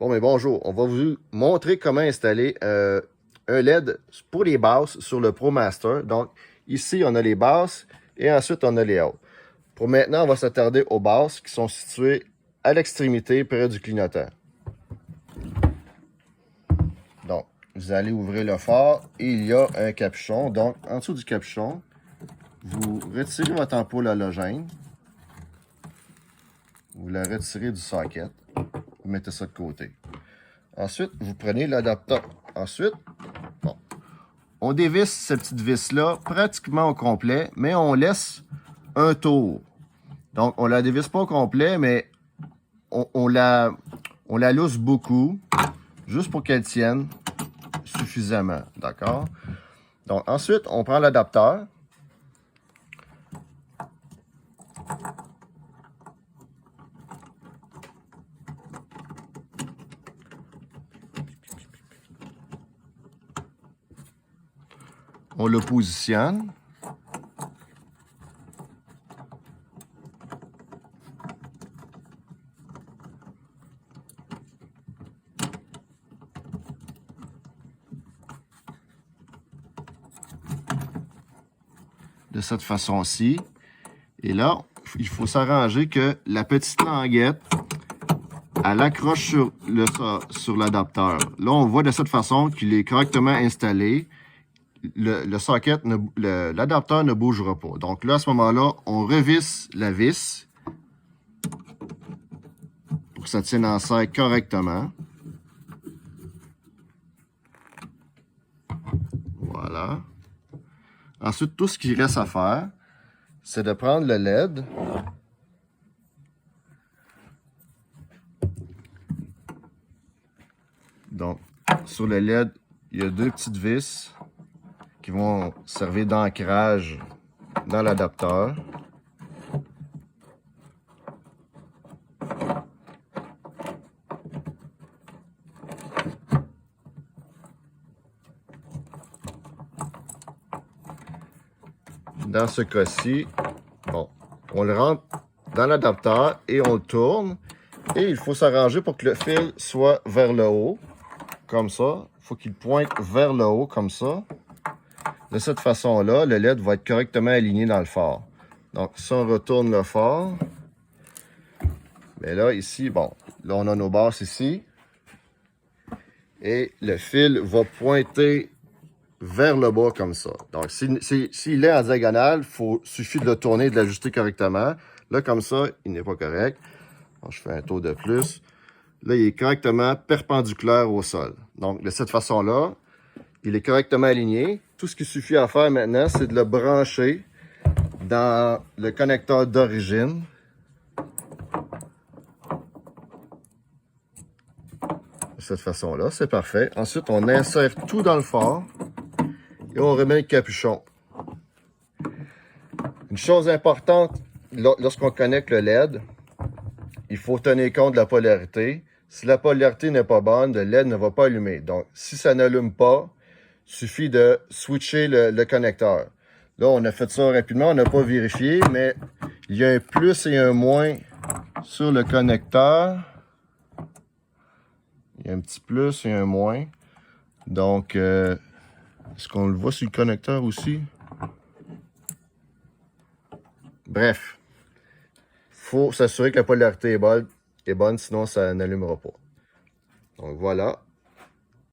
Bon, mais bonjour, on va vous montrer comment installer un LED pour les basses sur le ProMaster. Donc, ici, on a les basses et ensuite, on a les hautes. Pour maintenant, on va s'attarder aux basses qui sont situées à l'extrémité près du clignotant. Donc, vous allez ouvrir le phare et il y a un capuchon. Donc, en dessous du capuchon, vous retirez votre ampoule halogène. Vous la retirez du socket. Vous mettez ça de côté. Ensuite, vous prenez l'adaptateur. Ensuite, bon, on dévisse cette petite vis-là pratiquement au complet, mais on laisse un tour. Donc, on la dévisse pas au complet, mais on la lousse beaucoup, juste pour qu'elle tienne suffisamment. D'accord? Donc, ensuite, on prend l'adapteur. On le positionne. De cette façon-ci. Et là, il faut s'arranger que la petite languette, elle accroche sur l'adapteur. Là, on voit de cette façon qu'il est correctement installé. Le socket, l'adapteur ne bougera pas. Donc là, à ce moment-là, on revisse la vis pour que ça tienne en serre correctement. Voilà. Ensuite, tout ce qu'il reste à faire, c'est de prendre le LED. Donc, sur le LED, il y a deux petites vis qui vont servir d'ancrage dans l'adapteur. Dans ce cas-ci, bon, on le rentre dans l'adapteur et on le tourne. Et il faut s'arranger pour que le fil soit vers le haut, comme ça. Il faut qu'il pointe vers le haut, comme ça. De cette façon-là, le LED va être correctement aligné dans le phare. Donc, si on retourne le phare, mais là, ici, bon, là, on a nos basses ici. Et le fil va pointer vers le bas comme ça. Donc, s'il est en diagonale, suffit de le tourner et de l'ajuster correctement. Là, comme ça, il n'est pas correct. Bon, je fais un tour de plus. Là, il est correctement perpendiculaire au sol. Donc, de cette façon-là, il est correctement aligné. Tout ce qu'il suffit à faire maintenant, c'est de le brancher dans le connecteur d'origine. De cette façon-là, c'est parfait. Ensuite, on insère tout dans le phare et on remet le capuchon. Une chose importante, lorsqu'on connecte le LED, il faut tenir compte de la polarité. Si la polarité n'est pas bonne, le LED ne va pas allumer. Donc, si ça n'allume pas, il suffit de switcher le connecteur. Là, on a fait ça rapidement, on n'a pas vérifié, mais il y a un plus et un moins sur le connecteur. Il y a un petit plus et un moins. Donc, est-ce qu'on le voit sur le connecteur aussi? Bref, il faut s'assurer que la polarité est bonne, sinon ça n'allumera pas. Donc voilà.